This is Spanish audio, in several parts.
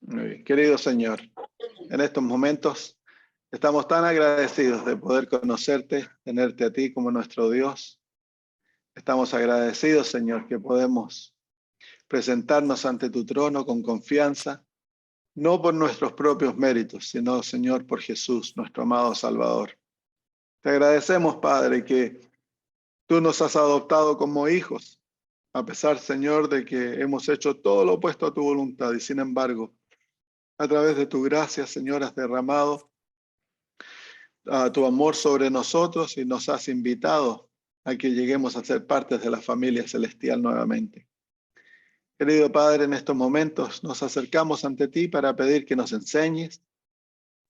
Muy bien. Querido Señor, en estos momentos estamos tan agradecidos de poder conocerte, tenerte a ti como nuestro Dios. Estamos agradecidos, Señor, que podemos presentarnos ante tu trono con confianza, no por nuestros propios méritos, sino, Señor, por Jesús, nuestro amado Salvador. Te agradecemos, Padre, que tú nos has adoptado como hijos, a pesar, Señor, de que hemos hecho todo lo opuesto a tu voluntad y, sin embargo, a través de tu gracia, Señor, has derramado tu amor sobre nosotros y nos has invitado a que lleguemos a ser partes de la familia celestial nuevamente. Querido Padre, en estos momentos nos acercamos ante ti para pedir que nos enseñes,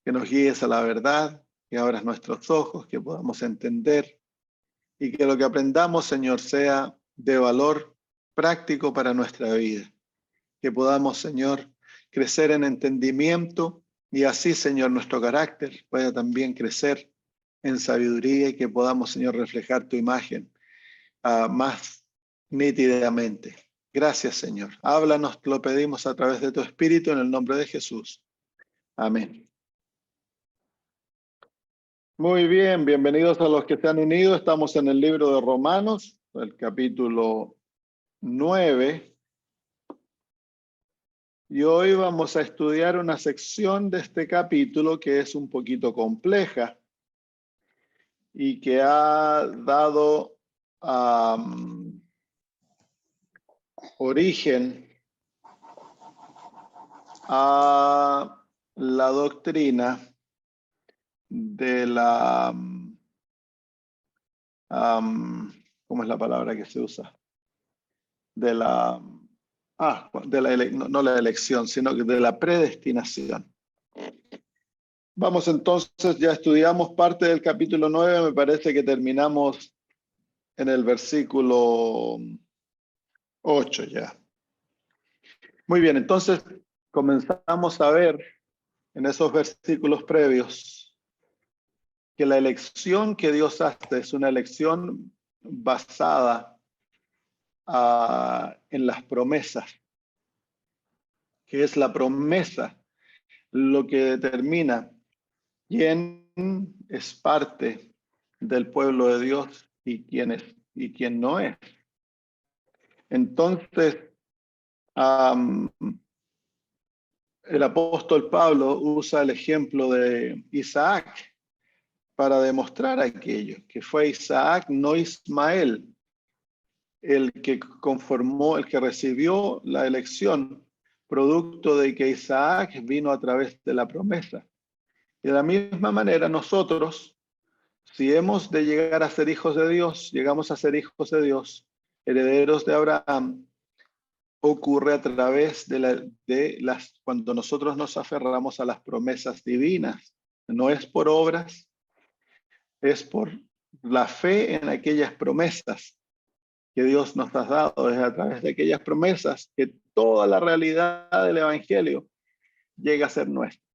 que nos guíes a la verdad, que abras nuestros ojos, que podamos entender y que lo que aprendamos, Señor, sea de valor práctico para nuestra vida. Que podamos, Señor, crecer en entendimiento y así, Señor, nuestro carácter pueda también crecer en sabiduría y que podamos, Señor, reflejar tu imagen más nítidamente. Gracias, Señor. Háblanos, lo pedimos a través de tu Espíritu en el nombre de Jesús. Amén. Muy bien, bienvenidos a los que se han unido. Estamos en el libro de Romanos, el capítulo 9. Y hoy vamos a estudiar una sección de este capítulo que es un poquito compleja y que ha dado origen a la doctrina de la, ¿cómo es la palabra que se usa? De la, no la elección, sino de la predestinación. Vamos entonces, ya estudiamos parte del capítulo 9, me parece que terminamos en el versículo 8 ya. Muy bien, entonces comenzamos a ver en esos versículos previos que la elección que Dios hace es una elección basada en las promesas, que es la promesa lo que determina quién es parte del pueblo de Dios y quién no es. Entonces, el apóstol Pablo usa el ejemplo de Isaac para demostrar aquello, que fue Isaac, no Ismael, el que conformó, el que recibió la elección, producto de que Isaac vino a través de la promesa. Y de la misma manera nosotros, si hemos de llegar a ser hijos de Dios, llegamos a ser hijos de Dios, herederos de Abraham, ocurre a través cuando nosotros nos aferramos a las promesas divinas. No es por obras, es por la fe en aquellas promesas que Dios nos ha dado. Es a través de aquellas promesas que toda la realidad del Evangelio llega a ser nuestra.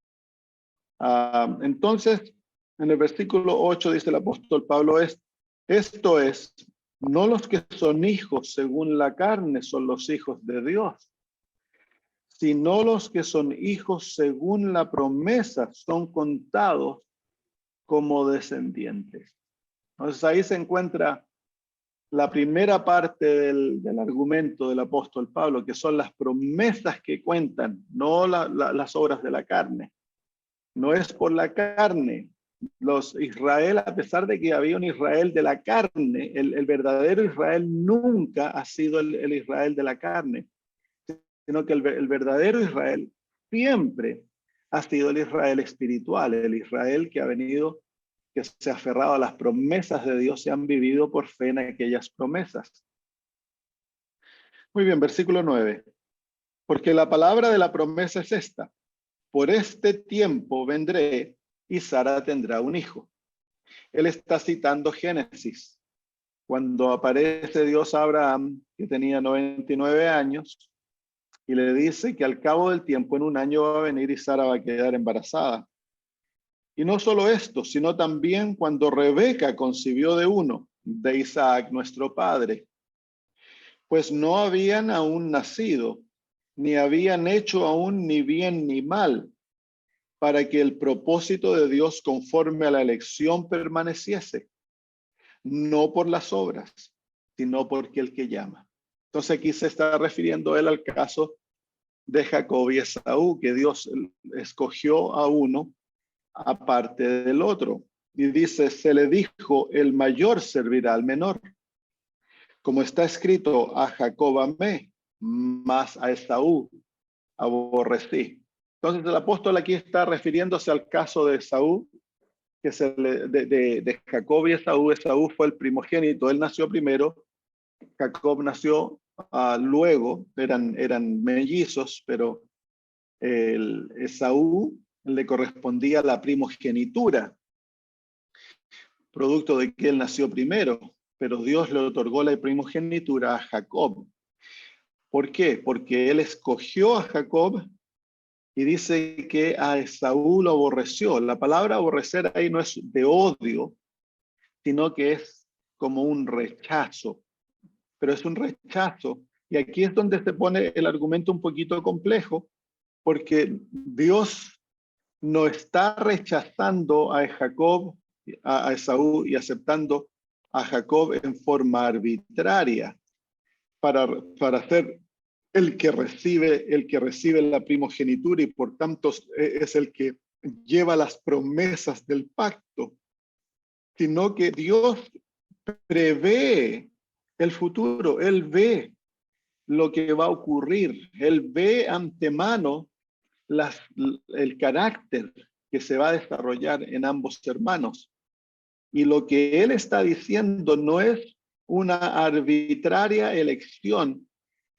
Entonces, en el versículo 8 dice el apóstol Pablo, esto es, no los que son hijos según la carne son los hijos de Dios, sino los que son hijos según la promesa son contados como descendientes. Entonces ahí se encuentra la primera parte del argumento del apóstol Pablo, que son las promesas que cuentan, no las obras de la carne. No es por la carne. Los Israel, a pesar de que había un Israel de la carne, el verdadero Israel nunca ha sido el Israel de la carne, sino que el verdadero Israel siempre ha sido el Israel espiritual, el Israel que ha venido, que se ha aferrado a las promesas de Dios y han vivido por fe en aquellas promesas. Muy bien, versículo 9. Porque la palabra de la promesa es esta: por este tiempo vendré y Sara tendrá un hijo. Él está citando Génesis, cuando aparece Dios a Abraham, que tenía 99 años, y le dice que al cabo del tiempo, en un año va a venir y Sara va a quedar embarazada. Y no solo esto, sino también cuando Rebeca concibió de uno, de Isaac, nuestro padre, pues no habían aún nacido, ni habían hecho aún ni bien ni mal, para que el propósito de Dios conforme a la elección permaneciese, no por las obras, sino porque el que llama. Entonces aquí se está refiriendo él al caso de Jacob y Esaú, que Dios escogió a uno aparte del otro. Y dice, se le dijo, el mayor servirá al menor. Como está escrito, a Jacob amé, mas a Esaú aborrecí. Entonces el apóstol aquí está refiriéndose al caso de Esaú, que de Jacob y Esaú. Esaú fue el primogénito, él nació primero, Jacob nació luego, eran mellizos, pero Esaú le correspondía la primogenitura, producto de que él nació primero, pero Dios le otorgó la primogenitura a Jacob. ¿Por qué? Porque él escogió a Jacob y dice que a Esaú lo aborreció. La palabra aborrecer ahí no es de odio, sino que es como un rechazo, pero es un rechazo. Y aquí es donde se pone el argumento un poquito complejo, porque Dios no está rechazando a Jacob, a Esaú, y aceptando a Jacob en forma arbitraria para ser el que recibe la primogenitura y por tanto es el que lleva las promesas del pacto, sino que Dios prevé el futuro, Él ve lo que va a ocurrir, Él ve antemano el carácter que se va a desarrollar en ambos hermanos. Y lo que Él está diciendo no es una arbitraria elección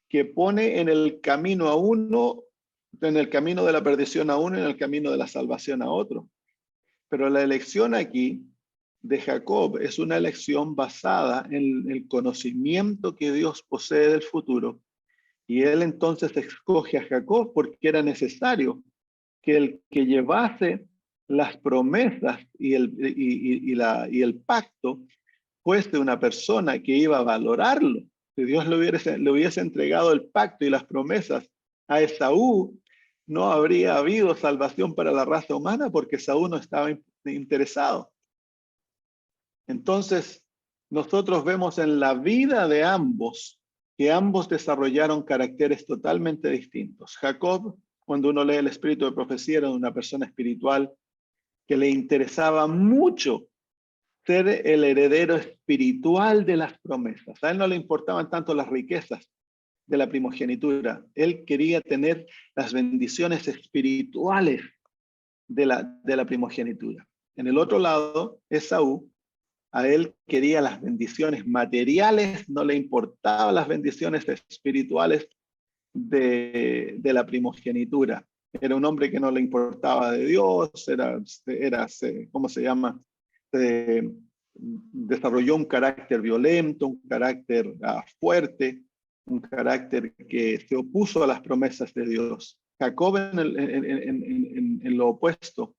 que pone en el camino a uno, en el camino de la perdición a uno, en el camino de la salvación a otro. Pero la elección aquí de Jacob es una elección basada en el conocimiento que Dios posee del futuro. Y él entonces escoge a Jacob porque era necesario que el que llevase las promesas y el pacto fuese una persona que iba a valorarlo. Si Dios le hubiese entregado el pacto y las promesas a Esaú, no habría habido salvación para la raza humana porque Esaú no estaba interesado. Entonces, nosotros vemos en la vida de ambos que ambos desarrollaron caracteres totalmente distintos. Jacob, cuando uno lee el espíritu de profecía, era una persona espiritual que le interesaba mucho ser el heredero espiritual de las promesas. A él no le importaban tanto las riquezas de la primogenitura. Él quería tener las bendiciones espirituales de la primogenitura. En el otro lado, Esaú, a él quería las bendiciones materiales, no le importaban las bendiciones espirituales de la primogenitura. Era un hombre que no le importaba de Dios, ¿cómo se llama? Desarrolló un carácter violento, un carácter fuerte, un carácter que se opuso a las promesas de Dios. Jacob en lo opuesto,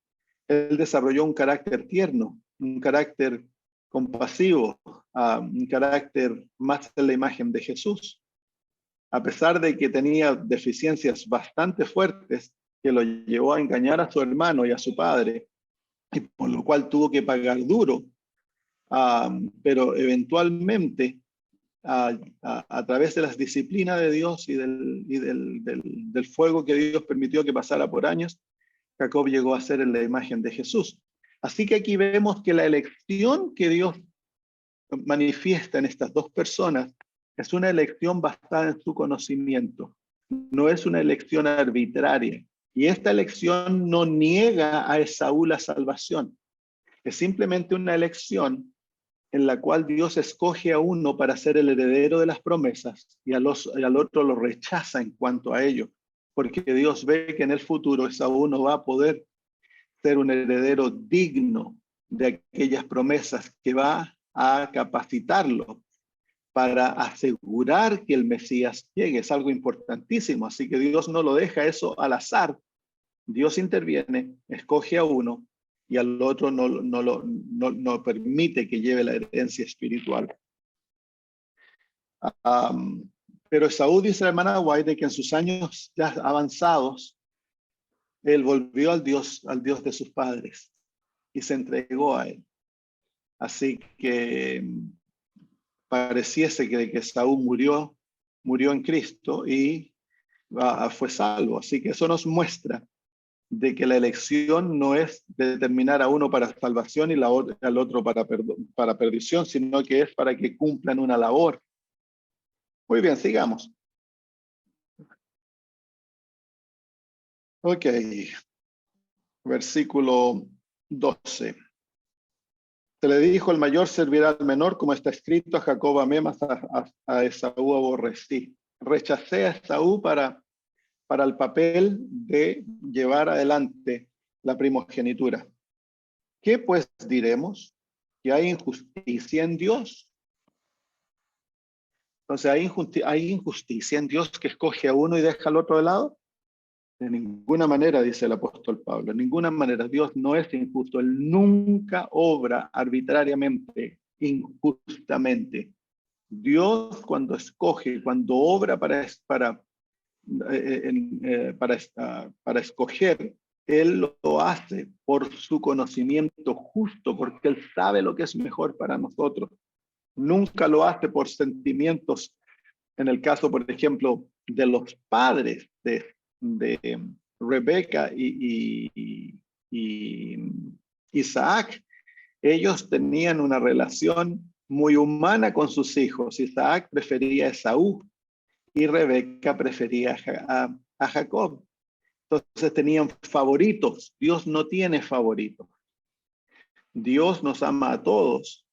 él desarrolló un carácter tierno, un carácter compasivo, un carácter más en la imagen de Jesús. A pesar de que tenía deficiencias bastante fuertes que lo llevó a engañar a su hermano y a su padre, y por lo cual tuvo que pagar duro, pero eventualmente a través de las disciplinas de Dios y del fuego que Dios permitió que pasara por años, Jacob llegó a ser en la imagen de Jesús. Así que aquí vemos que la elección que Dios manifiesta en estas dos personas es una elección basada en su conocimiento, no es una elección arbitraria. Y esta elección no niega a Esaú la salvación, es simplemente una elección en la cual Dios escoge a uno para ser el heredero de las promesas y al otro lo rechaza en cuanto a ello, porque Dios ve que en el futuro Esaú no va a poder ser un heredero digno de aquellas promesas, que va a capacitarlo para asegurar que el Mesías llegue. Es algo importantísimo, así que Dios no lo deja eso al azar. Dios interviene, escoge a uno y al otro no permite que lleve la herencia espiritual. Pero Esaú dice la hermana White de que en sus años ya avanzados, él volvió al Dios de sus padres y se entregó a él. Así que pareciese que Esaú murió en Cristo y fue salvo. Así que eso nos muestra de que la elección no es determinar a uno para salvación y al otro para perdición, sino que es para que cumplan una labor. Muy bien, sigamos. Ok, versículo 12. Se le dijo, el mayor servirá al menor, como está escrito, a Jacob amé, mas a Esaú aborrecí. Rechacé a Esaú para el papel de llevar adelante la primogenitura. ¿Qué pues diremos? ¿Que hay injusticia en Dios? Entonces, ¿hay injusticia en Dios que escoge a uno y deja al otro de lado? De ninguna manera, dice el apóstol Pablo, de ninguna manera. Dios no es injusto. Él nunca obra arbitrariamente, injustamente. Dios cuando escoge, cuando obra para escoger, Él lo hace por su conocimiento justo, porque Él sabe lo que es mejor para nosotros. Nunca lo hace por sentimientos. En el caso, por ejemplo, de los padres de Rebeca y Isaac, ellos tenían una relación muy humana con sus hijos. Isaac prefería a Esaú y Rebeca prefería a Jacob. Entonces tenían favoritos. Dios no tiene favoritos. Dios nos ama a todos,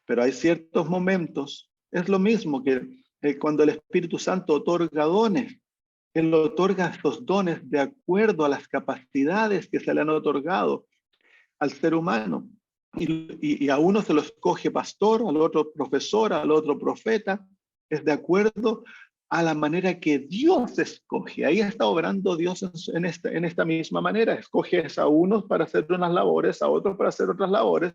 pero hay ciertos momentos. Es lo mismo que cuando el Espíritu Santo otorga dones. Él otorga estos dones de acuerdo a las capacidades que se le han otorgado al ser humano. Y a uno se lo escoge pastor, al otro profesor, al otro profeta. Es de acuerdo a la manera que Dios escoge. Ahí está obrando Dios en esta misma manera. Escoge a unos para hacer unas labores, a otros para hacer otras labores.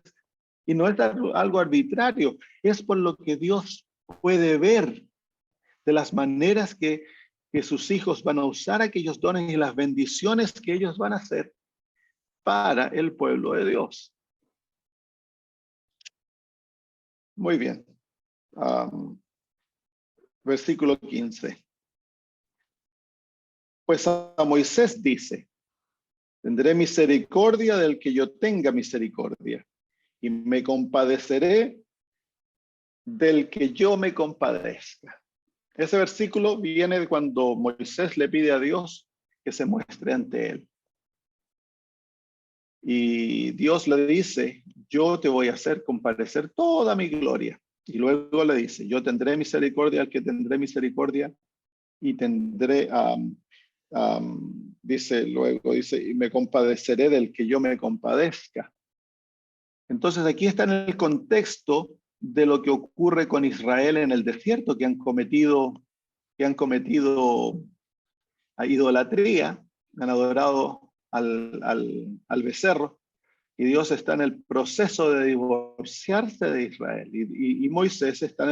Y no es algo arbitrario. Es por lo que Dios puede ver de las maneras que sus hijos van a usar aquellos dones y las bendiciones que ellos van a hacer para el pueblo de Dios. Muy bien. Versículo 15. Pues a Moisés dice, tendré misericordia del que yo tenga misericordia y me compadeceré del que yo me compadezca. Ese versículo viene de cuando Moisés le pide a Dios que se muestre ante él. Y Dios le dice, yo te voy a hacer compadecer toda mi gloria. Y luego le dice, yo tendré misericordia al que tendré misericordia y tendré, dice, y me compadeceré del que yo me compadezca. Entonces aquí está en el contexto de lo que ocurre con Israel en el desierto, que han cometido a idolatría, han adorado al becerro, y Dios está en el proceso de divorciarse de Israel, y Moisés está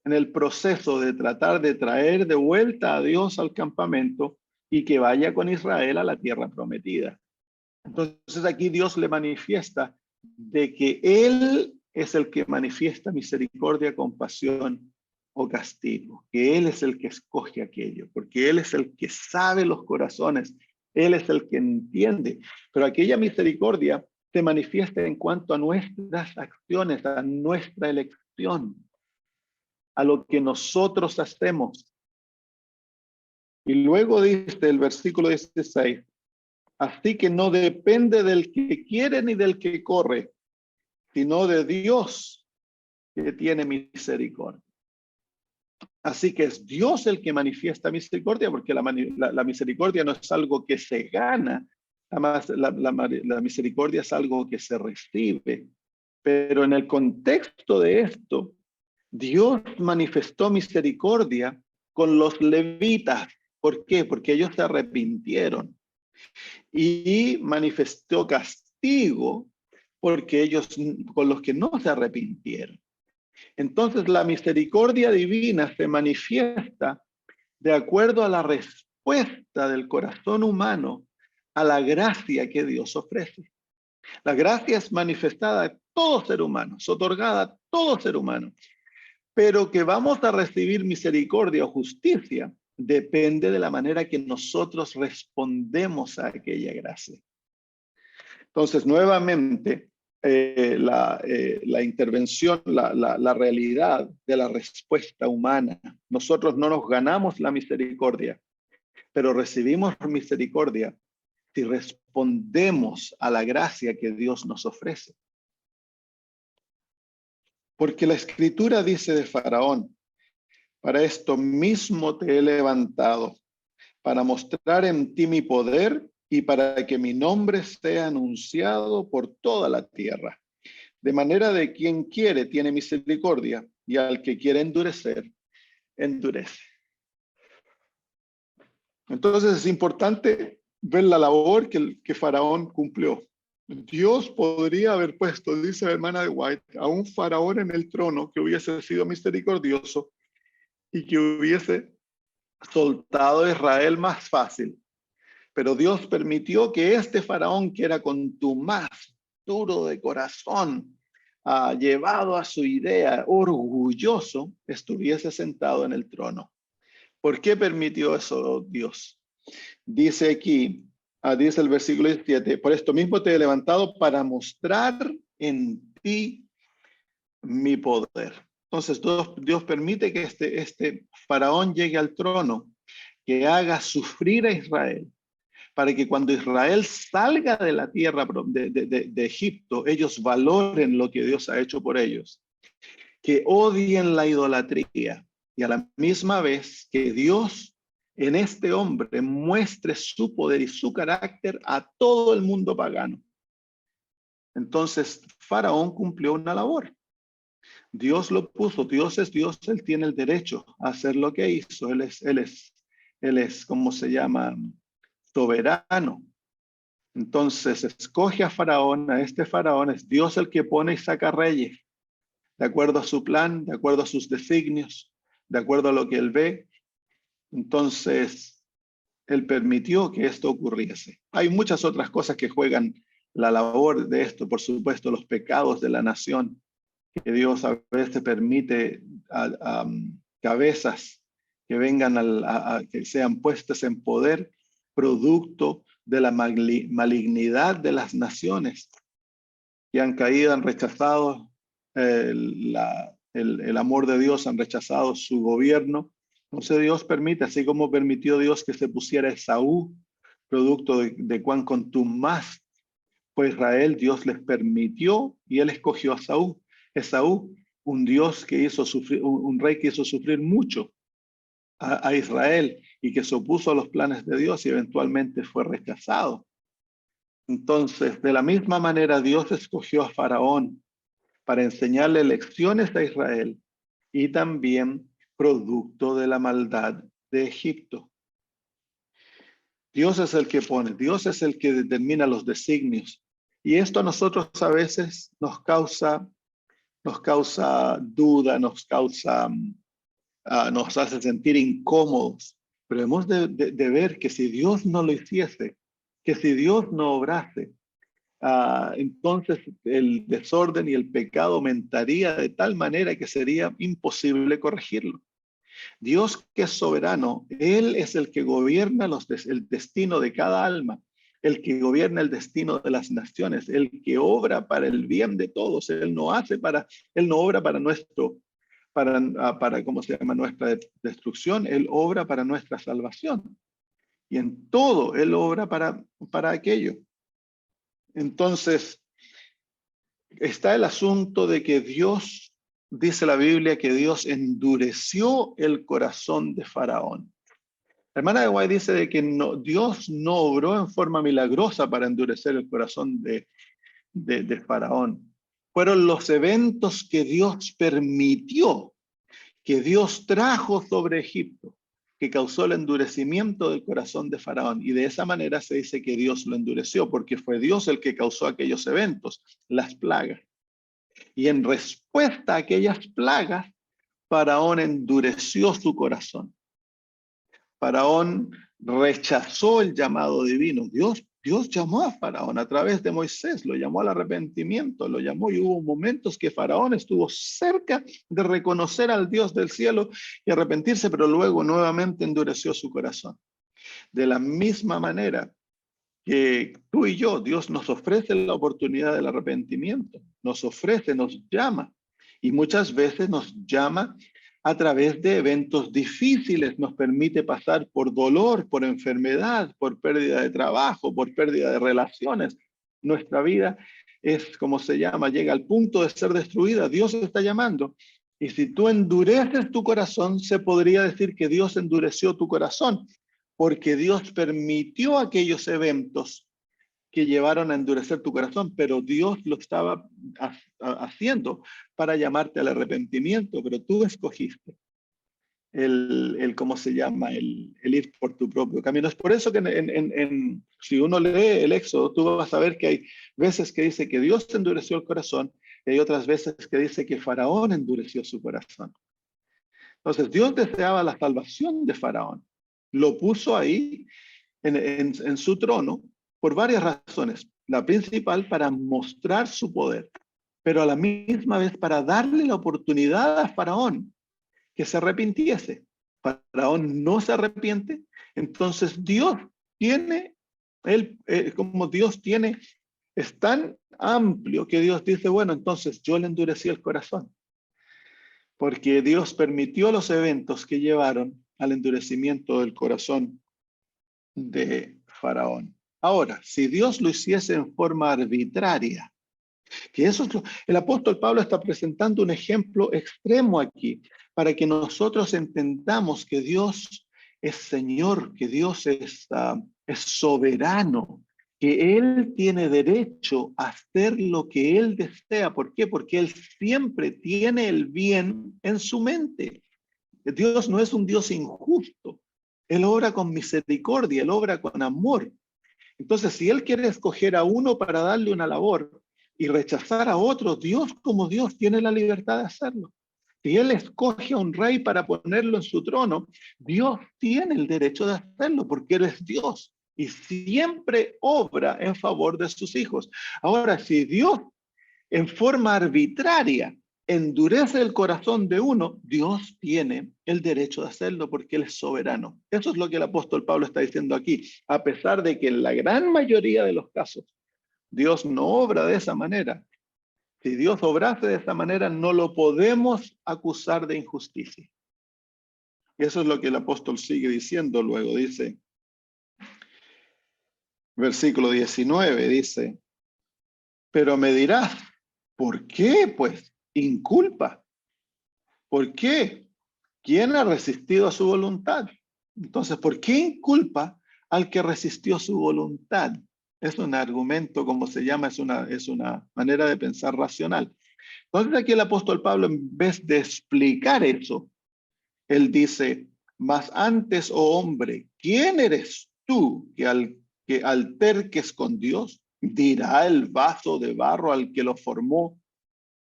en el proceso de tratar de traer de vuelta a Dios al campamento y que vaya con Israel a la tierra prometida. Entonces aquí Dios le manifiesta de que Él es el que manifiesta misericordia, compasión o castigo, que Él es el que escoge aquello, porque Él es el que sabe los corazones, Él es el que entiende, pero aquella misericordia se manifiesta en cuanto a nuestras acciones, a nuestra elección, a lo que nosotros hacemos. Y luego dice el versículo 16, así que no depende del que quiere ni del que corre, sino de Dios que tiene misericordia. Así que es Dios el que manifiesta misericordia, porque la misericordia no es algo que se gana, además la misericordia es algo que se recibe. Pero en el contexto de esto, Dios manifestó misericordia con los levitas. ¿Por qué? Porque ellos se arrepintieron. Y manifestó castigo porque ellos, con los que no se arrepintieron. Entonces la misericordia divina se manifiesta de acuerdo a la respuesta del corazón humano a la gracia que Dios ofrece. La gracia es manifestada a todo ser humano, es otorgada a todo ser humano, pero que vamos a recibir misericordia o justicia depende de la manera que nosotros respondemos a aquella gracia. Entonces, nuevamente, la intervención, la realidad de la respuesta humana. Nosotros no nos ganamos la misericordia, pero recibimos misericordia si respondemos a la gracia que Dios nos ofrece. Porque la Escritura dice de Faraón: para esto mismo te he levantado, para mostrar en ti mi poder y para que mi nombre sea anunciado por toda la tierra. De manera de quien quiere tiene misericordia, y al que quiere endurecer, endurece. Entonces es importante ver la labor que Faraón cumplió. Dios podría haber puesto, dice la hermana de White, a un faraón en el trono que hubiese sido misericordioso y que hubiese soltado a Israel más fácil. Pero Dios permitió que este faraón, que era contumaz, duro de corazón, llevado a su idea, orgulloso, estuviese sentado en el trono. ¿Por qué permitió eso Dios? Dice aquí, dice el versículo 17, por esto mismo te he levantado para mostrar en ti mi poder. Entonces Dios permite que este faraón llegue al trono, que haga sufrir a Israel, para que cuando Israel salga de la tierra de Egipto, ellos valoren lo que Dios ha hecho por ellos, que odien la idolatría y a la misma vez que Dios en este hombre muestre su poder y su carácter a todo el mundo pagano. Entonces, Faraón cumplió una labor. Dios lo puso, Dios es Dios, Él tiene el derecho a hacer lo que hizo. Él es, ¿cómo se llama? Soberano. Entonces, escoge a Faraón, a este Faraón, es Dios el que pone y saca reyes, de acuerdo a su plan, de acuerdo a sus designios, de acuerdo a lo que Él ve. Entonces, Él permitió que esto ocurriese. Hay muchas otras cosas que juegan la labor de esto, por supuesto, los pecados de la nación, que Dios a veces permite a cabezas que vengan que sean puestas en poder, producto de la malignidad de las naciones que han caído, han rechazado el amor de Dios, han rechazado su gobierno. Entonces Dios permite, así como permitió Dios que se pusiera Esaú, producto de cuán contumaz fue Israel, Dios les permitió y él escogió a Esaú. Esaú, un Dios que hizo sufrir, un rey que hizo sufrir mucho a Israel y que se opuso a los planes de Dios y eventualmente fue rechazado. Entonces, de la misma manera, Dios escogió a Faraón para enseñarle lecciones a Israel y también producto de la maldad de Egipto. Dios es el que pone, Dios es el que determina los designios. Y esto a nosotros a veces nos causa duda, nos hace sentir incómodos. Pero hemos de ver que si Dios no lo hiciese, que si Dios no obrase, entonces el desorden y el pecado aumentaría de tal manera que sería imposible corregirlo. Dios, que es soberano, Él es el que gobierna el destino de cada alma, el que gobierna el destino de las naciones, el que obra para el bien de todos. Él no obra para ¿cómo se llama? Nuestra destrucción, Él obra para nuestra salvación. Y en todo Él obra para aquello. Entonces, está el asunto de que Dios, dice la Biblia, que Dios endureció el corazón de Faraón. La hermana de White dice de que Dios no obró en forma milagrosa para endurecer el corazón de Faraón. Fueron los eventos que Dios permitió, que Dios trajo sobre Egipto, que causó el endurecimiento del corazón de Faraón. Y de esa manera se dice que Dios lo endureció, porque fue Dios el que causó aquellos eventos, las plagas. Y en respuesta a aquellas plagas, Faraón endureció su corazón. Faraón rechazó el llamado divino. Dios llamó a Faraón a través de Moisés, lo llamó al arrepentimiento, lo llamó, y hubo momentos que Faraón estuvo cerca de reconocer al Dios del cielo y arrepentirse, pero luego nuevamente endureció su corazón. De la misma manera que tú y yo, Dios nos ofrece la oportunidad del arrepentimiento, nos ofrece, nos llama, y muchas veces nos llama a través de eventos difíciles, nos permite pasar por dolor, por enfermedad, por pérdida de trabajo, por pérdida de relaciones. Nuestra vida es, como se llama, llega al punto de ser destruida. Dios está llamando. Y si tú endureces tu corazón, se podría decir que Dios endureció tu corazón, porque Dios permitió aquellos eventos que llevaron a endurecer tu corazón, pero Dios lo estaba haciendo para llamarte al arrepentimiento, pero tú escogiste ¿cómo se llama? El ir por tu propio camino. Es por eso que si uno lee el Éxodo, tú vas a ver que hay veces que dice que Dios endureció el corazón, y hay otras veces que dice que Faraón endureció su corazón. Entonces, Dios deseaba la salvación de Faraón. Lo puso ahí en su trono por varias razones. La principal, para mostrar su poder, pero a la misma vez para darle la oportunidad a Faraón que se arrepintiese. Faraón no se arrepiente, entonces Dios tiene, como Dios tiene, es tan amplio que Dios dice, bueno, entonces yo le endurecí el corazón, porque Dios permitió los eventos que llevaron al endurecimiento del corazón de Faraón. Ahora, si Dios lo hiciese en forma arbitraria, que eso es el apóstol Pablo está presentando un ejemplo extremo aquí, para que nosotros entendamos que Dios es Señor, que Dios es soberano, que Él tiene derecho a hacer lo que Él desea. ¿Por qué? Porque Él siempre tiene el bien en su mente. Dios no es un Dios injusto. Él obra con misericordia, Él obra con amor. Entonces, si Él quiere escoger a uno para darle una labor y rechazar a otro, Dios como Dios tiene la libertad de hacerlo. Si Él escoge a un rey para ponerlo en su trono, Dios tiene el derecho de hacerlo porque Él es Dios y siempre obra en favor de sus hijos. Ahora, si Dios en forma arbitraria endurece el corazón de uno, Dios tiene el derecho de hacerlo porque Él es soberano. Eso es lo que el apóstol Pablo está diciendo aquí, a pesar de que en la gran mayoría de los casos Dios no obra de esa manera. Si Dios obrase de esa manera, no lo podemos acusar de injusticia. Y eso es lo que el apóstol sigue diciendo luego. Dice, versículo 19, dice, pero me dirás, ¿por qué? Pues, inculpa. ¿Por qué? ¿Quién ha resistido a su voluntad? Entonces, ¿por qué inculpa al que resistió su voluntad? Es un argumento, como se llama, es una manera de pensar racional. Entonces aquí el apóstol Pablo, en vez de explicar eso, él dice, mas antes, oh hombre, ¿quién eres tú que alterques con Dios? Dirá el vaso de barro al que lo formó,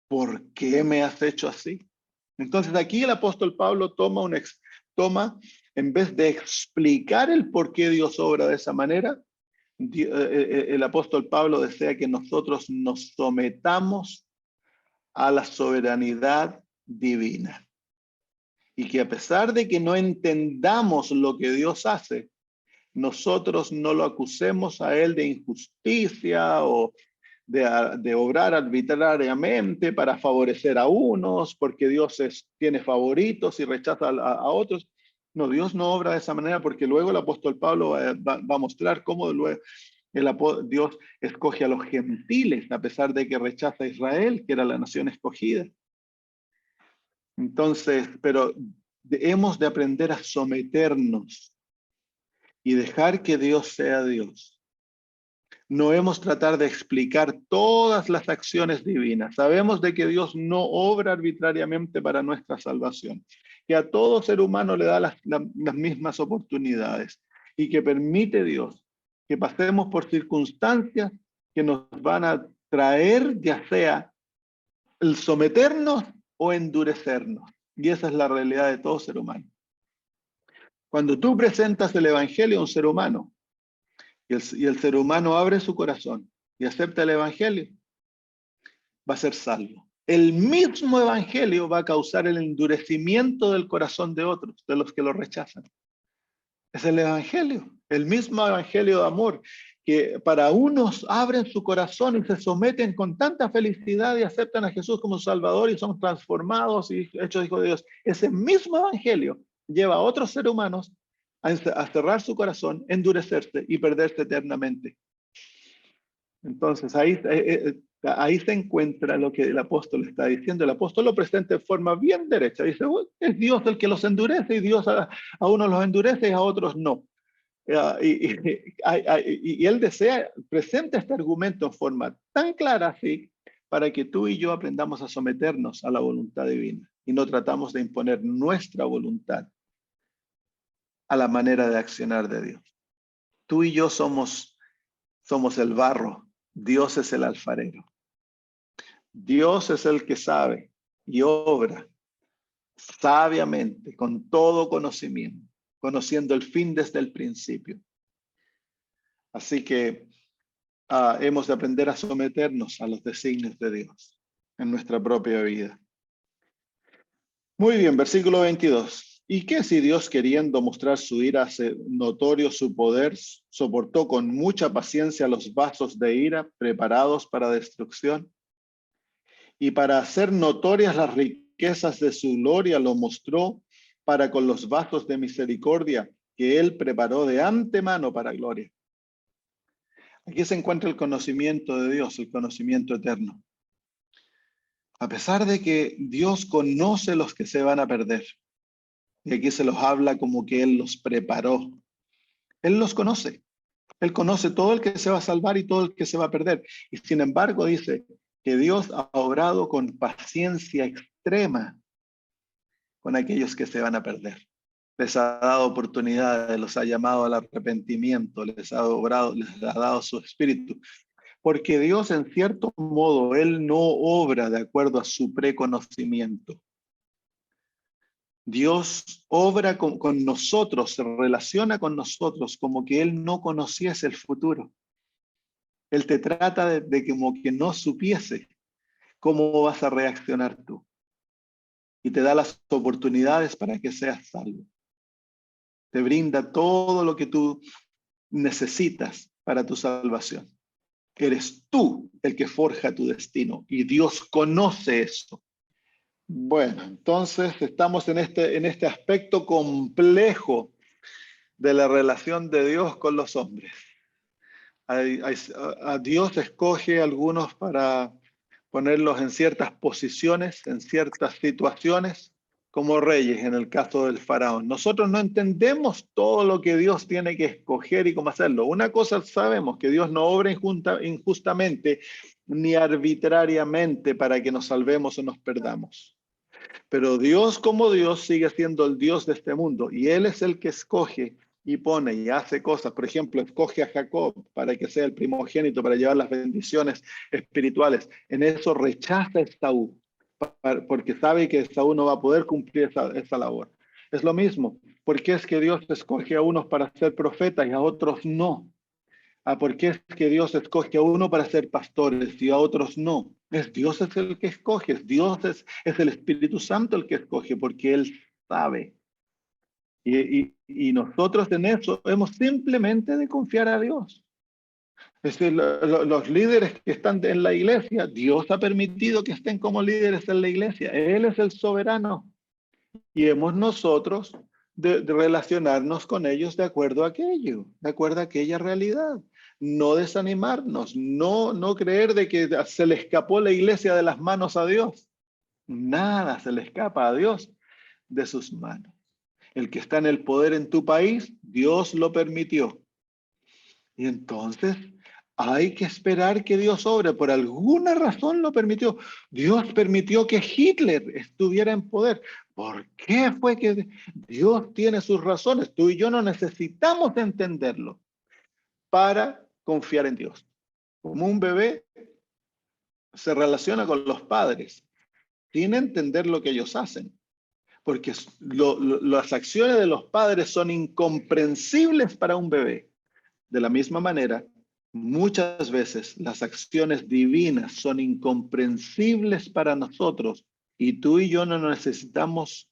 ¿por qué me has hecho así? Entonces aquí el apóstol Pablo toma, en vez de explicar el por qué Dios obra de esa manera, el apóstol Pablo desea que nosotros nos sometamos a la soberanidad divina. Y que a pesar de que no entendamos lo que Dios hace, nosotros no lo acusemos a Él de injusticia o de obrar arbitrariamente para favorecer a unos, porque Dios tiene favoritos y rechaza a otros. No, Dios no obra de esa manera, porque luego el apóstol Pablo va a mostrar cómo luego Dios escoge a los gentiles, a pesar de que rechaza a Israel, que era la nación escogida. Entonces, pero hemos de aprender a someternos y dejar que Dios sea Dios. No hemos tratar de explicar todas las acciones divinas. Sabemos de que Dios no obra arbitrariamente para nuestra salvación, que a todo ser humano le da las mismas oportunidades y que permite Dios que pasemos por circunstancias que nos van a traer ya sea el someternos o endurecernos. Y esa es la realidad de todo ser humano. Cuando tú presentas el evangelio a un ser humano y el ser humano abre su corazón y acepta el evangelio, va a ser salvo. El mismo evangelio va a causar el endurecimiento del corazón de otros, de los que lo rechazan. Es el evangelio, el mismo evangelio de amor, que para unos abren su corazón y se someten con tanta felicidad y aceptan a Jesús como Salvador y son transformados y hechos hijos de Dios. Ese mismo evangelio lleva a otros seres humanos a cerrar su corazón, endurecerse y perderse eternamente. Entonces ahí se encuentra lo que el apóstol está diciendo. El apóstol lo presenta de forma bien derecha. Dice, es Dios el que los endurece y Dios a unos los endurece y a otros no. Y él presenta este argumento en forma tan clara así para que tú y yo aprendamos a someternos a la voluntad divina y no tratamos de imponer nuestra voluntad a la manera de accionar de Dios. Tú y yo somos el barro, Dios es el alfarero. Dios es el que sabe y obra sabiamente, con todo conocimiento, conociendo el fin desde el principio. Así que hemos de aprender a someternos a los designios de Dios en nuestra propia vida. Muy bien, versículo 22. ¿Y qué si Dios, queriendo mostrar su ira, hace notorio su poder, soportó con mucha paciencia los vasos de ira preparados para destrucción? Y para hacer notorias las riquezas de su gloria lo mostró para con los vasos de misericordia que él preparó de antemano para gloria. Aquí se encuentra el conocimiento de Dios, el conocimiento eterno. A pesar de que Dios conoce los que se van a perder, y aquí se los habla como que Él los preparó. Él los conoce. Él conoce todo el que se va a salvar y todo el que se va a perder. Y sin embargo dice que Dios ha obrado con paciencia extrema con aquellos que se van a perder. Les ha dado oportunidades, los ha llamado al arrepentimiento, les ha dado su espíritu. Porque Dios, en cierto modo, Él no obra de acuerdo a su preconocimiento. Dios obra con nosotros, se relaciona con nosotros como que Él no conociese el futuro. Él te trata de como que no supiese cómo vas a reaccionar tú. Y te da las oportunidades para que seas salvo. Te brinda todo lo que tú necesitas para tu salvación. Eres tú el que forja tu destino y Dios conoce eso. Bueno, entonces estamos en este aspecto complejo de la relación de Dios con los hombres. A Dios escoge a algunos para ponerlos en ciertas posiciones, en ciertas situaciones, como reyes en el caso del faraón. Nosotros no entendemos todo lo que Dios tiene que escoger y cómo hacerlo. Una cosa sabemos, que Dios no obra injustamente ni arbitrariamente para que nos salvemos o nos perdamos. Pero Dios como Dios sigue siendo el Dios de este mundo y Él es el que escoge y pone y hace cosas. Por ejemplo, escoge a Jacob para que sea el primogénito, para llevar las bendiciones espirituales. En eso rechaza a Esaú, porque sabe que Esaú no va a poder cumplir esa labor. Es lo mismo. ¿Por qué es que Dios escoge a unos para ser profetas y a otros no? ¿Por qué es que Dios escoge a uno para ser pastores y a otros no? Dios es el que escoge, es el Espíritu Santo el que escoge, porque Él sabe. Y nosotros en eso hemos simplemente de confiar a Dios. Es decir, los líderes que están en la iglesia, Dios ha permitido que estén como líderes en la iglesia. Él es el soberano. Y hemos nosotros de relacionarnos con ellos de acuerdo a aquello, de acuerdo a aquella realidad. No desanimarnos, no creer de que se le escapó la iglesia de las manos a Dios. Nada se le escapa a Dios de sus manos. El que está en el poder en tu país, Dios lo permitió. Y entonces hay que esperar que Dios obre. Por alguna razón lo permitió. Dios permitió que Hitler estuviera en poder. ¿Por qué fue que Dios tiene sus razones? Tú y yo no necesitamos entenderlo para confiar en Dios. Como un bebé se relaciona con los padres. sin entender lo que ellos hacen, porque las acciones de los padres son incomprensibles para un bebé. De la misma manera, muchas veces las acciones divinas son incomprensibles para nosotros y tú y yo no necesitamos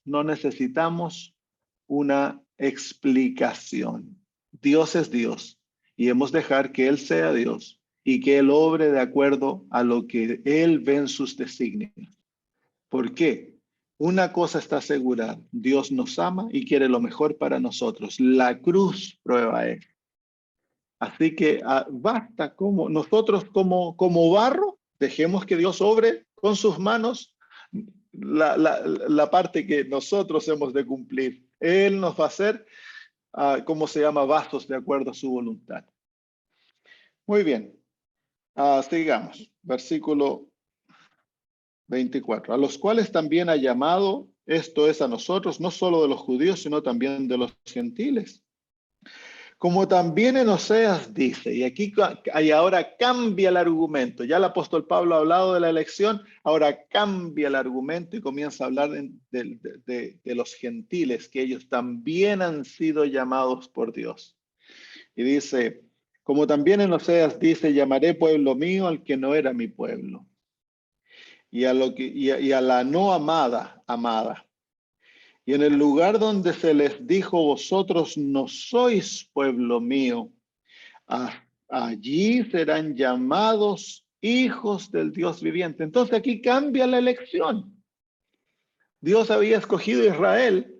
una explicación. Dios es Dios y hemos de dejar que Él sea Dios y que Él obre de acuerdo a lo que Él ve en sus designios. ¿Por qué? Una cosa está segura, Dios nos ama y quiere lo mejor para nosotros. La cruz prueba eso. Así que basta como nosotros como barro, dejemos que Dios obre con sus manos la parte que nosotros hemos de cumplir. Él nos va a hacer, ¿cómo se llama? Vasos de acuerdo a su voluntad. Muy bien, sigamos. Versículo 24. A los cuales también ha llamado, esto es a nosotros, no solo de los judíos, sino también de los gentiles. Como también en Oseas dice, y ahora cambia el argumento. Ya el apóstol Pablo ha hablado de la elección, ahora cambia el argumento y comienza a hablar de los gentiles, que ellos también han sido llamados por Dios. Y dice, como también en Oseas dice, llamaré pueblo mío al que no era mi pueblo. Y a la no amada, amada. Y en el lugar donde se les dijo, vosotros no sois pueblo mío, allí serán llamados hijos del Dios viviente. Entonces aquí cambia la elección. Dios había escogido a Israel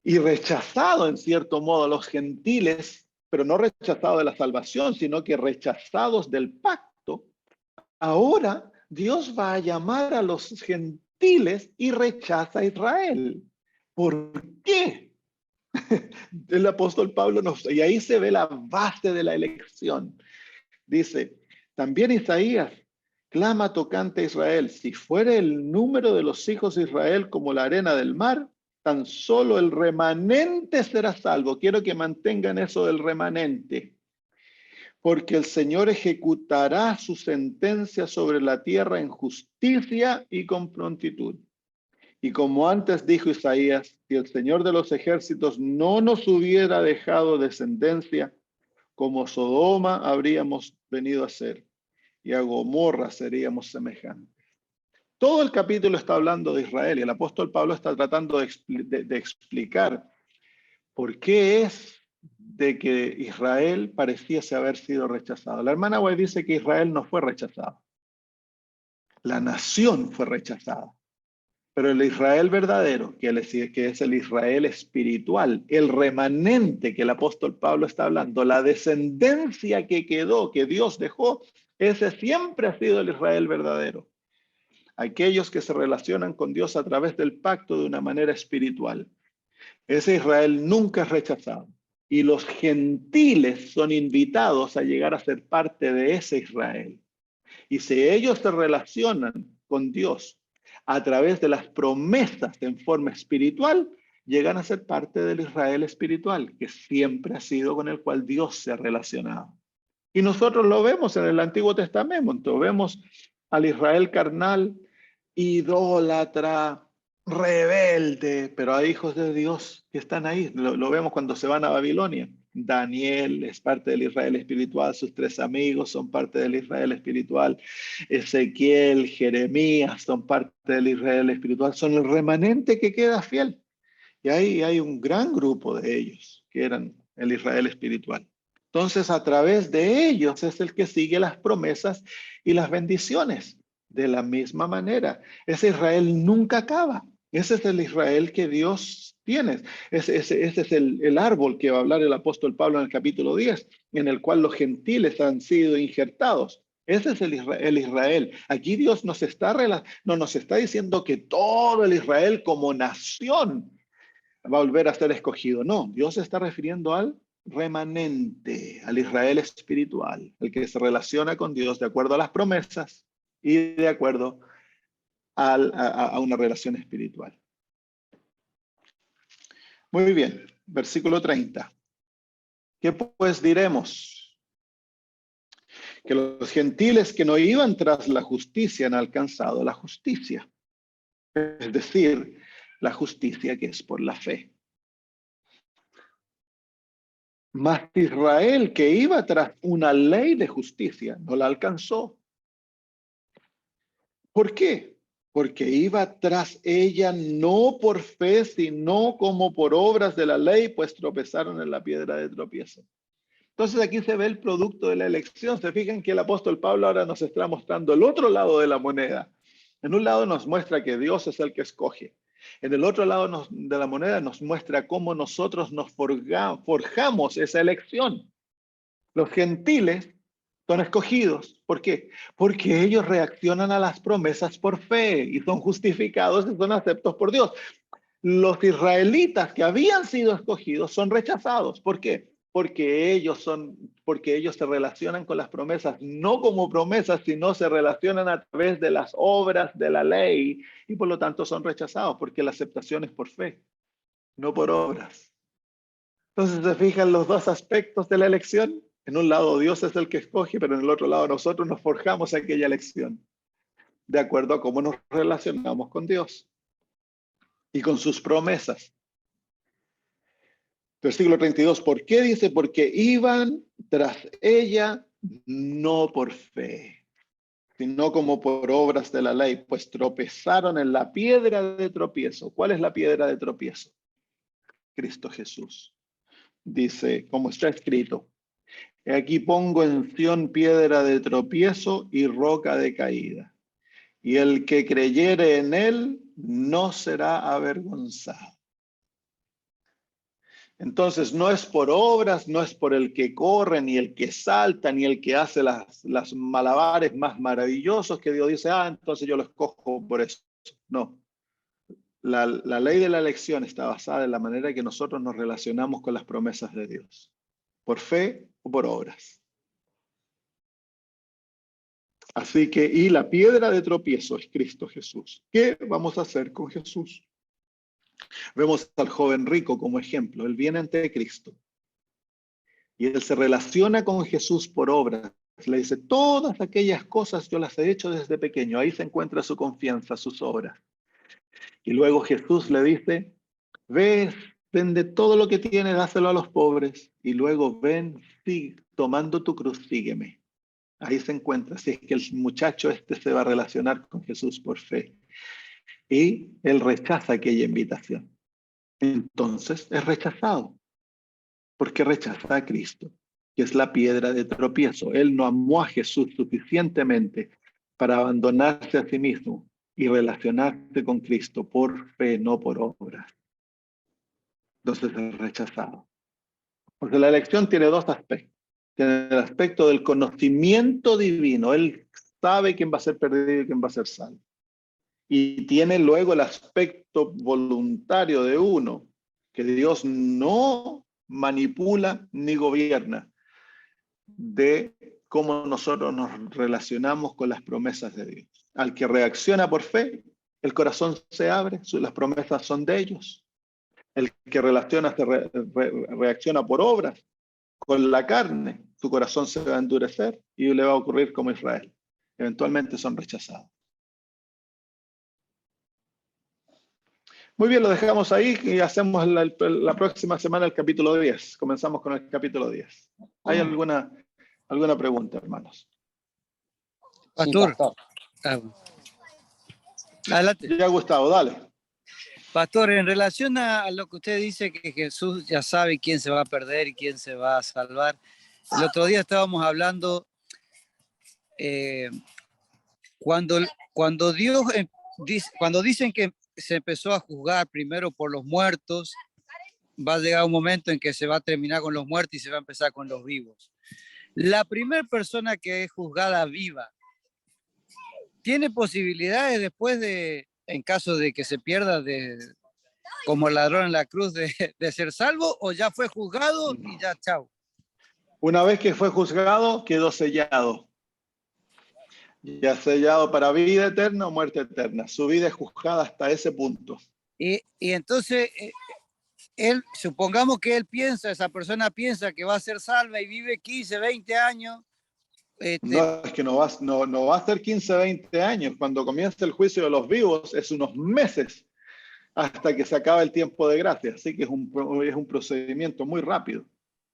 y rechazado en cierto modo a los gentiles, pero no rechazado de la salvación, sino que rechazados del pacto. Ahora Dios va a llamar a los gentiles y rechaza a Israel. ¿Por qué? El apóstol Pablo y ahí se ve la base de la elección. Dice, también Isaías clama tocante a Israel, si fuere el número de los hijos de Israel como la arena del mar, tan solo el remanente será salvo. Quiero que mantengan eso del remanente, porque el Señor ejecutará su sentencia sobre la tierra en justicia y con prontitud. Y como antes dijo Isaías, si el Señor de los ejércitos no nos hubiera dejado descendencia, como Sodoma habríamos venido a ser, y a Gomorra seríamos semejantes. Todo el capítulo está hablando de Israel y el apóstol Pablo está tratando de explicar por qué es de que Israel pareciese haber sido rechazado. La hermana White dice que Israel no fue rechazado. La nación fue rechazada. Pero el Israel verdadero, que es el Israel espiritual, el remanente que el apóstol Pablo está hablando, la descendencia que quedó, que Dios dejó, ese siempre ha sido el Israel verdadero. Aquellos que se relacionan con Dios a través del pacto de una manera espiritual. Ese Israel nunca es rechazado. Y los gentiles son invitados a llegar a ser parte de ese Israel. Y si ellos se relacionan con Dios a través de las promesas en forma espiritual, llegan a ser parte del Israel espiritual, que siempre ha sido con el cual Dios se ha relacionado. Y nosotros lo vemos en el Antiguo Testamento, vemos al Israel carnal, idólatra, rebelde, pero hay hijos de Dios que están ahí. Lo vemos cuando se van a Babilonia. Daniel es parte del Israel espiritual, sus 3 amigos son parte del Israel espiritual, Ezequiel, Jeremías son parte del Israel espiritual, son el remanente que queda fiel. Y ahí hay un gran grupo de ellos que eran el Israel espiritual. Entonces, a través de ellos es el que sigue las promesas y las bendiciones. De la misma manera, ese Israel nunca acaba. Ese es el Israel que Dios tiene. Ese es el árbol que va a hablar el apóstol Pablo en el capítulo 10, en el cual los gentiles han sido injertados. Ese es el Israel. Aquí Dios no nos está diciendo que todo el Israel como nación va a volver a ser escogido. No, Dios se está refiriendo al remanente, al Israel espiritual, el que se relaciona con Dios de acuerdo a las promesas y de acuerdo a una relación espiritual. Muy bien, versículo 30. ¿Qué pues diremos? Que los gentiles que no iban tras la justicia han alcanzado la justicia. es decir, la justicia que es por la fe. Mas Israel, que iba tras una ley de justicia, no la alcanzó. ¿Por qué? Porque iba tras ella no por fe, sino como por obras de la ley, pues tropezaron en la piedra de tropiezo. Entonces aquí se ve el producto de la elección. Se fijan que el apóstol Pablo ahora nos está mostrando el otro lado de la moneda. En un lado nos muestra que Dios es el que escoge. En el otro lado de la moneda nos muestra cómo nosotros nos forjamos esa elección. Los gentiles son escogidos. ¿Por qué? Porque ellos reaccionan a las promesas por fe y son justificados y son aceptos por Dios. Los israelitas que habían sido escogidos son rechazados. ¿Por qué? Porque ellos se relacionan con las promesas, no como promesas, sino se relacionan a través de las obras de la ley y por lo tanto son rechazados porque la aceptación es por fe, no por obras. Entonces, ¿se fijan los dos aspectos de la elección? En un lado Dios es el que escoge, pero en el otro lado nosotros nos forjamos aquella elección de acuerdo a cómo nos relacionamos con Dios y con sus promesas. Versículo 32, ¿por qué dice? Porque iban tras ella no por fe, sino como por obras de la ley, pues tropezaron en la piedra de tropiezo. ¿Cuál es la piedra de tropiezo? Cristo Jesús. Dice, como está escrito, aquí pongo en Sión piedra de tropiezo y roca de caída, y el que creyere en él no será avergonzado. Entonces no es por obras, no es por el que corre, ni el que salta, ni el que hace las malabares más maravillosos que Dios dice, entonces yo lo escojo por eso. No. La ley de la elección está basada en la manera que nosotros nos relacionamos con las promesas de Dios. Por fe o por obras. Así que, y la piedra de tropiezo es Cristo Jesús. ¿Qué vamos a hacer con Jesús? Vemos al joven rico como ejemplo. Él viene ante Cristo y él se relaciona con Jesús por obras. Le dice, todas aquellas cosas yo las he hecho desde pequeño. Ahí se encuentra su confianza, sus obras. Y luego Jesús le dice, ve, vende todo lo que tienes, dáselo a los pobres. Y luego ven, sigue, tomando tu cruz, sígueme. Ahí se encuentra. Si es que el muchacho se va a relacionar con Jesús por fe. Y él rechaza aquella invitación. Entonces es rechazado. Porque rechaza a Cristo, que es la piedra de tropiezo. Él no amó a Jesús suficientemente para abandonarse a sí mismo y relacionarse con Cristo por fe, no por obras. Entonces es rechazado. Porque la elección tiene dos aspectos. Tiene el aspecto del conocimiento divino. Él sabe quién va a ser perdido y quién va a ser salvo. Y tiene luego el aspecto voluntario de uno, que Dios no manipula ni gobierna, de cómo nosotros nos relacionamos con las promesas de Dios. Al que reacciona por fe, el corazón se abre, las promesas son de ellos. El que reacciona por obras, con la carne, su corazón se va a endurecer y le va a ocurrir como Israel. Eventualmente son rechazados. Muy bien, lo dejamos ahí y hacemos la próxima semana el capítulo 10. Comenzamos con el capítulo 10. ¿Hay alguna pregunta, hermanos? Pastor. Sí, pastor. Adelante. Ya, Gustavo, dale. Pastor, en relación a lo que usted dice que Jesús ya sabe quién se va a perder y quién se va a salvar. El otro día estábamos hablando cuando Dios cuando dicen que se empezó a juzgar primero por los muertos, va a llegar un momento en que se va a terminar con los muertos y se va a empezar con los vivos. La primera persona que es juzgada viva, ¿tiene posibilidades después en caso de que se pierda como el ladrón en la cruz de ser salvo, o ya fue juzgado y ya chao? Una vez que fue juzgado, quedó sellado. Ya sellado para vida eterna o muerte eterna. Su vida es juzgada hasta ese punto. Y entonces, supongamos que esa persona piensa que va a ser salva y vive 15, 20 años No, es que no va a ser 15, 20 años. Cuando comienza el juicio de los vivos es unos meses hasta que se acaba el tiempo de gracia. Así que es un procedimiento muy rápido.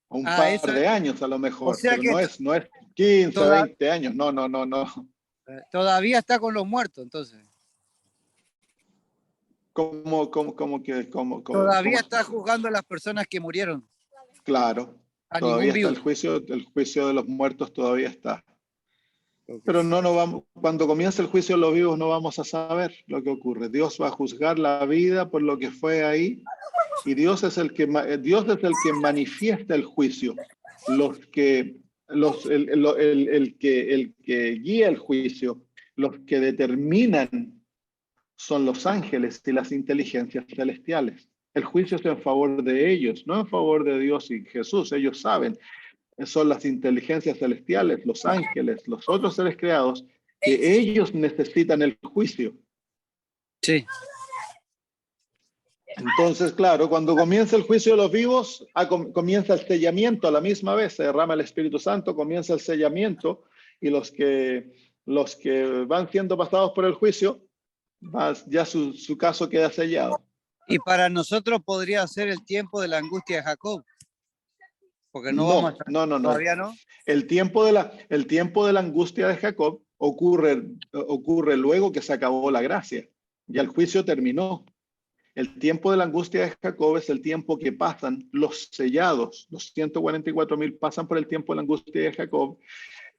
Un par eso, de años a lo o mejor, sea pero que no es 15, toda- 20 años. No, no, no, no. todavía está con los muertos, entonces. Todavía ¿Cómo? está juzgando a las personas que murieron. Claro, A ningún todavía está vivo. el juicio de los muertos todavía está. Okay. Pero no vamos, cuando comience el juicio de los vivos no vamos a saber lo que ocurre. Dios va a juzgar la vida por lo que fue ahí y Dios es el que manifiesta el juicio. El que guía el juicio, los que determinan son los ángeles y las inteligencias celestiales. El juicio es en favor de ellos, no en favor de Dios y Jesús. Ellos saben, son las inteligencias celestiales, los ángeles, los otros seres creados, que ellos necesitan el juicio. Sí. Entonces, claro, cuando comienza el juicio de los vivos, comienza el sellamiento a la misma vez, se derrama el Espíritu Santo, comienza el sellamiento y los que van siendo pasados por el juicio, ya su caso queda sellado. Y para nosotros podría ser el tiempo de la angustia de Jacob. Porque no vamos a estar, No. todavía no. El tiempo de la angustia de Jacob ocurre luego que se acabó la gracia. Ya el juicio terminó. El tiempo de la angustia de Jacob es el tiempo que pasan los sellados. Los 144,000 pasan por el tiempo de la angustia de Jacob,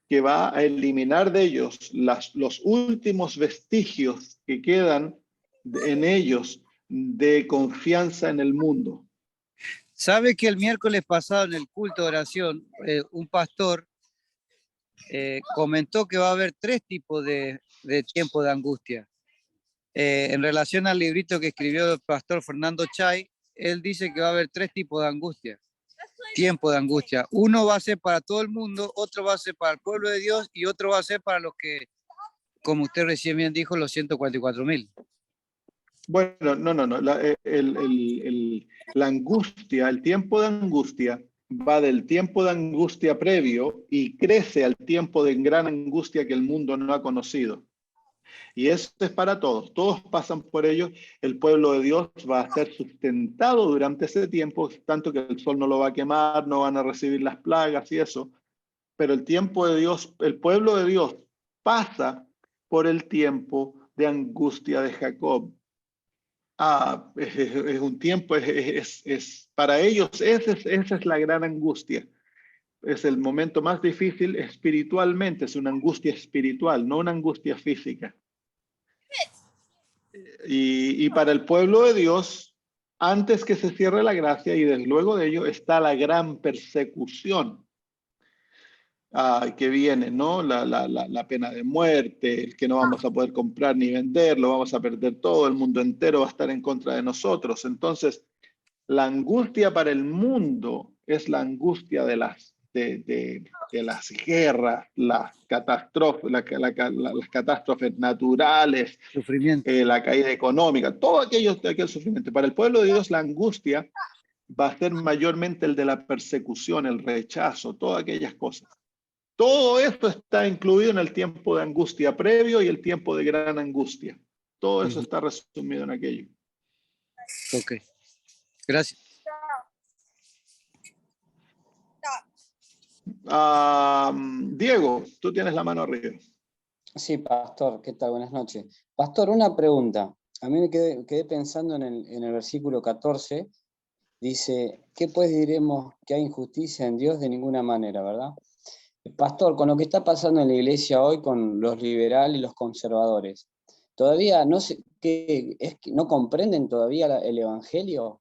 que va a eliminar de ellos los últimos vestigios que quedan en ellos de confianza en el mundo. ¿Sabe que el miércoles pasado en el culto de oración, un pastor comentó que va a haber 3 tipos de tiempo de angustia? En relación al librito que escribió el pastor Fernando Chay, él dice que va a haber 3 tipos de angustia, tiempo de angustia. Uno va a ser para todo el mundo, otro va a ser para el pueblo de Dios y otro va a ser para los que, como usted recién bien dijo, los 144,000. Bueno, no. La angustia, el tiempo de angustia va del tiempo de angustia previo y crece al tiempo de gran angustia que el mundo no ha conocido. Y eso es para todos. Todos pasan por ello. El pueblo de Dios va a ser sustentado durante ese tiempo, tanto que el sol no lo va a quemar, no van a recibir las plagas y eso. Pero el tiempo de Dios, el pueblo de Dios pasa por el tiempo de angustia de Jacob. Es un tiempo, para ellos esa es la gran angustia. Es el momento más difícil espiritualmente, es una angustia espiritual, no una angustia física. Y para el pueblo de Dios, antes que se cierre la gracia y desde luego de ello está la gran persecución que viene, ¿no? La pena de muerte, el que no vamos a poder comprar ni vender, lo vamos a perder todo, el mundo entero va a estar en contra de nosotros. Entonces, la angustia para el mundo es la angustia de las guerras, las catástrofes, las catástrofes naturales, Sufrimiento. la caída económica, todo aquel sufrimiento. Para el pueblo de Dios, la angustia va a ser mayormente el de la persecución, el rechazo, todas aquellas cosas. Todo esto está incluido en el tiempo de angustia previo y el tiempo de gran angustia. Todo eso está resumido en aquello. Ok, gracias. Diego, tú tienes la mano arriba. Sí, pastor, ¿qué tal? Buenas noches. Pastor, una pregunta. A mí me quedé pensando en el versículo 14. Dice, ¿qué pues diremos que hay injusticia en Dios? De ninguna manera, ¿verdad? Pastor, con lo que está pasando en la iglesia hoy, con los liberales y los conservadores, ¿todavía no no comprenden todavía el evangelio?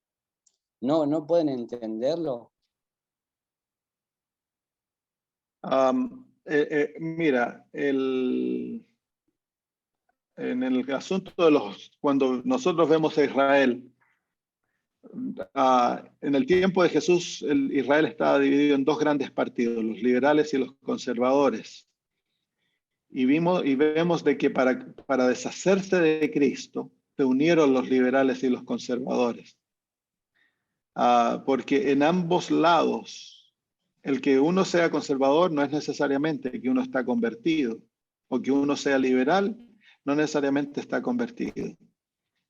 ¿No pueden entenderlo? Mira, en el asunto cuando nosotros vemos a Israel, en el tiempo de Jesús, Israel estaba dividido en 2 grandes partidos, los liberales y los conservadores. Y vemos de que para deshacerse de Cristo, se unieron los liberales y los conservadores. Porque en ambos lados El que uno sea conservador no es necesariamente que uno está convertido, o que uno sea liberal no necesariamente está convertido.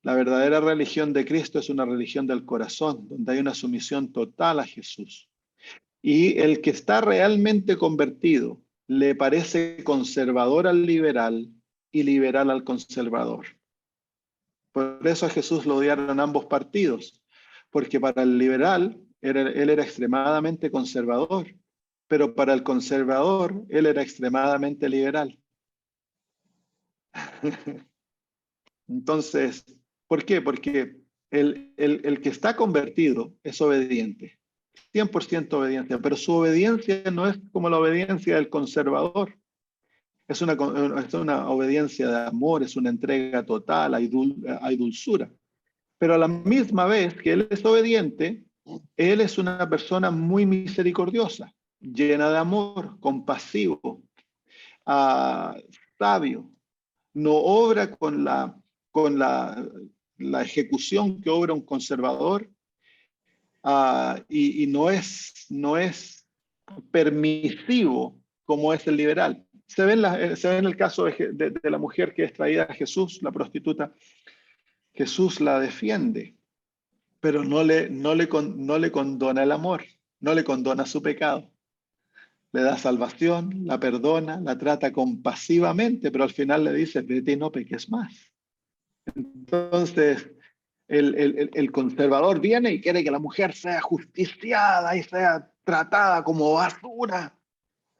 La verdadera religión de Cristo es una religión del corazón, donde hay una sumisión total a Jesús. Y el que está realmente convertido le parece conservador al liberal y liberal al conservador. Por eso a Jesús lo odiaron ambos partidos, porque para el liberal él era extremadamente conservador, pero para el conservador él era extremadamente liberal. Entonces, ¿por qué? Porque el que está convertido es obediente, 100% obediente, pero su obediencia no es como la obediencia del conservador. Es una obediencia de amor, es una entrega total, hay dulzura. Pero a la misma vez que él es obediente, él es una persona muy misericordiosa, llena de amor, compasivo, sabio. No obra con la ejecución que obra un conservador, y no es permisivo como es el liberal. Se ve en el caso de la mujer que es traída a Jesús, la prostituta. Jesús la defiende, pero no le condona el amor, no le condona su pecado. Le da salvación, la perdona, la trata compasivamente, pero al final le dice, vete y no peques más. Entonces, el conservador viene y quiere que la mujer sea justiciada y sea tratada como basura.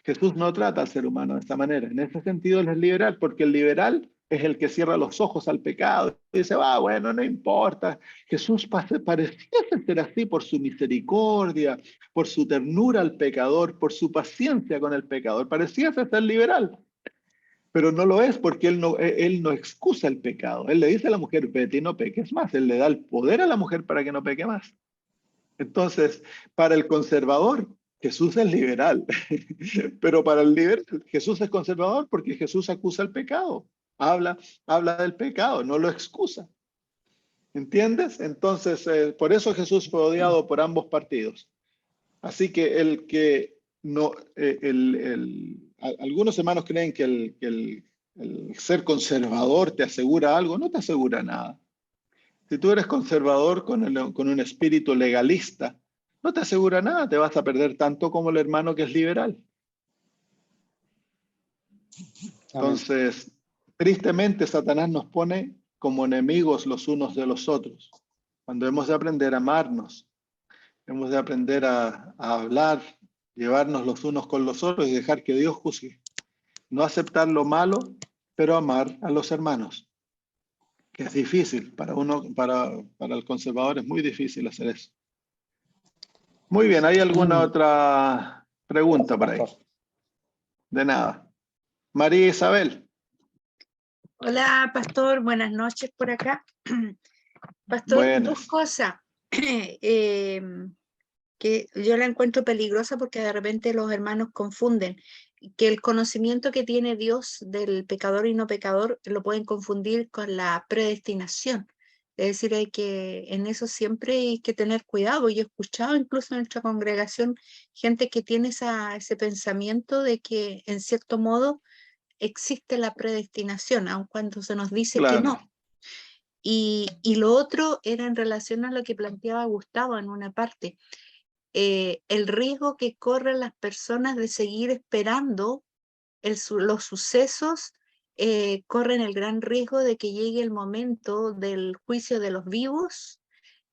Jesús no trata al ser humano de esta manera. En ese sentido, él es liberal, porque el liberal es el que cierra los ojos al pecado y dice, bueno, no importa. Jesús parecía ser así por su misericordia, por su ternura al pecador, por su paciencia con el pecador. Parecía ser liberal, pero no lo es porque él no excusa el pecado. Él le dice a la mujer, vete y no peques más. Él le da el poder a la mujer para que no peque más. Entonces, para el conservador, Jesús es liberal, pero para el liberal, Jesús es conservador porque Jesús acusa el pecado, habla del pecado, no lo excusa. ¿Entiendes? Entonces, por eso Jesús fue odiado por ambos partidos. Así que el que no, algunos hermanos creen que el ser conservador te asegura algo, no te asegura nada. Si tú eres conservador con un espíritu legalista, no te asegura nada, te vas a perder tanto como el hermano que es liberal. Entonces, tristemente, Satanás nos pone como enemigos los unos de los otros, cuando hemos de aprender a amarnos, hemos de aprender a hablar, llevarnos los unos con los otros y dejar que Dios juzgue. No aceptar lo malo, pero amar a los hermanos. Que es difícil para el conservador, es muy difícil hacer eso. Muy bien, ¿hay alguna otra pregunta por ahí? De nada. María Isabel. Hola, pastor, buenas noches por acá. Pastor, Buenas. dos cosas que yo la encuentro peligrosa porque de repente los hermanos confunden, que el conocimiento que tiene Dios del pecador y no pecador lo pueden confundir con la predestinación. Es decir, en eso siempre hay que tener cuidado. Yo he escuchado incluso en nuestra congregación gente que tiene ese pensamiento de que en cierto modo existe la predestinación, aun cuando se nos dice Claro. que no. Y lo otro era en relación a lo que planteaba Gustavo en una parte, el riesgo que corren las personas de seguir esperando los sucesos, corren el gran riesgo de que llegue el momento del juicio de los vivos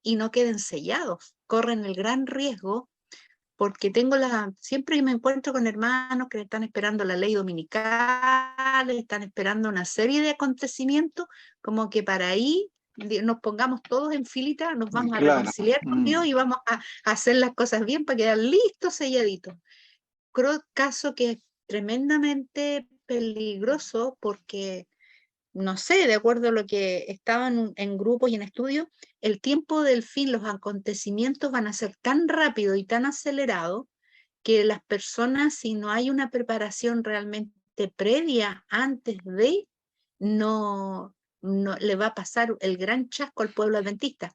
y no queden sellados. Corren el gran riesgo porque siempre me encuentro con hermanos que están esperando la ley dominical, están esperando una serie de acontecimientos, como que para ahí nos pongamos todos en filita, nos vamos a reconciliar con Dios y vamos a hacer las cosas bien para quedar listos, selladitos. Caso que es tremendamente peligroso porque no sé, de acuerdo a lo que estaban en grupos y en estudios, el tiempo del fin, los acontecimientos van a ser tan rápido y tan acelerado que las personas, si no hay una preparación realmente previa antes de, no le va a pasar el gran chasco al pueblo adventista.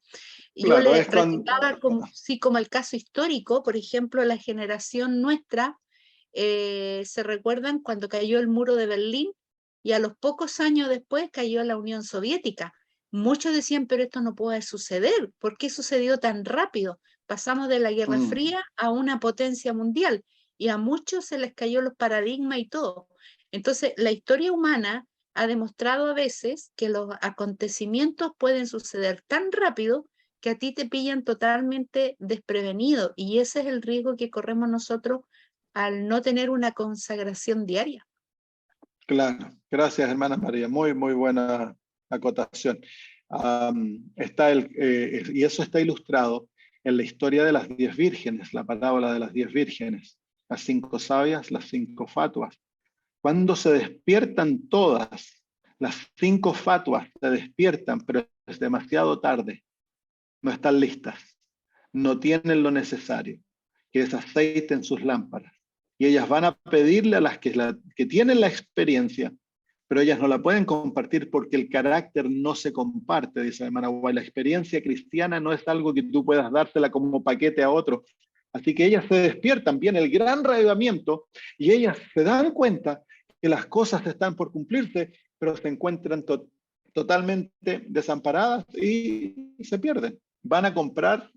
Y Claro, yo le es cuando- recordaba como, sí, como el caso histórico, por ejemplo, la generación nuestra, se recuerdan cuando cayó el muro de Berlín y a los pocos años después cayó la Unión Soviética. Muchos decían, pero esto no puede suceder. ¿Por qué sucedió tan rápido? Pasamos de la Guerra Fría a una potencia mundial y a muchos se les cayó los paradigmas y todo. Entonces, la historia humana ha demostrado a veces que los acontecimientos pueden suceder tan rápido que a ti te pillan totalmente desprevenido, y ese es el riesgo que corremos nosotros al no tener una consagración diaria. Claro, gracias hermana María, muy, muy buena acotación. Y eso está ilustrado en la historia de las 10 vírgenes, la parábola de las 10 vírgenes, las 5 sabias, las 5 fatuas. Cuando se despiertan todas, las 5 fatuas se despiertan, pero es demasiado tarde, no están listas, no tienen lo necesario, que es aceite en sus lámparas. Y ellas van a pedirle a las que tienen la experiencia, pero ellas no la pueden compartir porque el carácter no se comparte, dice la hermana Guay. La experiencia cristiana no es algo que tú puedas dársela como paquete a otro. Así que ellas se despiertan, viene el gran reavivamiento y ellas se dan cuenta que las cosas están por cumplirse, pero se encuentran totalmente desamparadas y se pierden. Van a comprar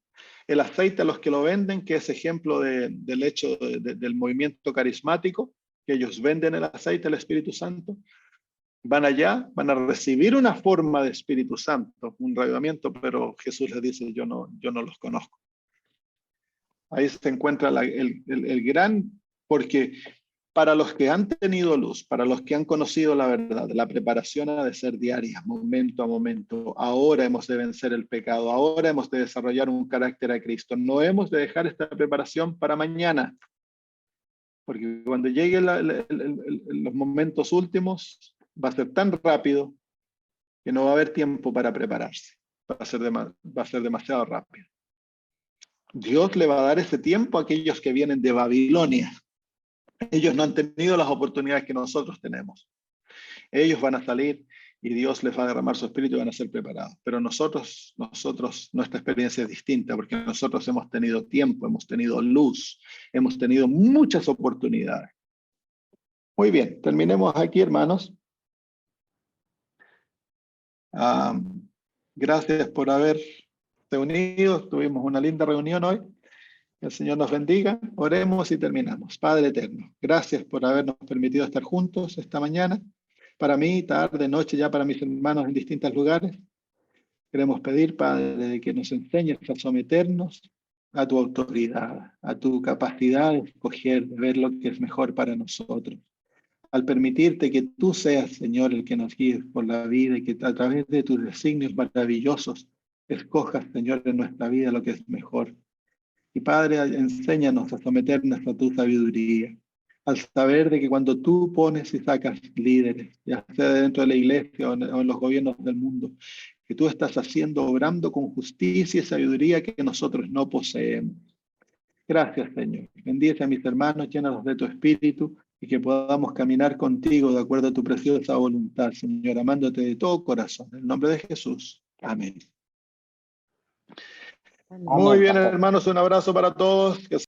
el aceite a los que lo venden, que es ejemplo del hecho del movimiento carismático, que ellos venden el aceite del Espíritu Santo. Van allá, van a recibir una forma de Espíritu Santo, un reavivamiento, pero Jesús les dice, yo no los conozco. Ahí se encuentra el gran, porque para los que han tenido luz, para los que han conocido la verdad, la preparación ha de ser diaria, momento a momento. Ahora hemos de vencer el pecado, ahora hemos de desarrollar un carácter a Cristo. No hemos de dejar esta preparación para mañana, porque cuando lleguen los momentos últimos, va a ser tan rápido que no va a haber tiempo para prepararse. Va a ser demasiado rápido. Dios le va a dar ese tiempo a aquellos que vienen de Babilonia. Ellos no han tenido las oportunidades que nosotros tenemos. Ellos van a salir y Dios les va a derramar su espíritu y van a ser preparados. Pero nosotros, nuestra experiencia es distinta porque nosotros hemos tenido tiempo, hemos tenido luz, hemos tenido muchas oportunidades. Muy bien, terminemos aquí, hermanos. Gracias por haber reunido. Tuvimos una linda reunión hoy. Que el Señor nos bendiga. Oremos y terminamos. Padre eterno, gracias por habernos permitido estar juntos esta mañana. Para mí, tarde, noche, ya para mis hermanos en distintos lugares. Queremos pedir, Padre, que nos enseñes a someternos a tu autoridad, a tu capacidad de escoger, de ver lo que es mejor para nosotros. Al permitirte que tú seas, Señor, el que nos guíes por la vida y que a través de tus designios maravillosos escojas, Señor, en nuestra vida lo que es mejor. Y Padre, enséñanos a someternos a tu sabiduría, al saber de que cuando tú pones y sacas líderes, ya sea dentro de la iglesia o en los gobiernos del mundo, que tú estás haciendo, obrando con justicia y sabiduría que nosotros no poseemos. Gracias, Señor. Bendice a mis hermanos, llénalos de tu espíritu y que podamos caminar contigo de acuerdo a tu preciosa voluntad, Señor, amándote de todo corazón. En el nombre de Jesús. Amén. Muy bien, hermanos, un abrazo para todos.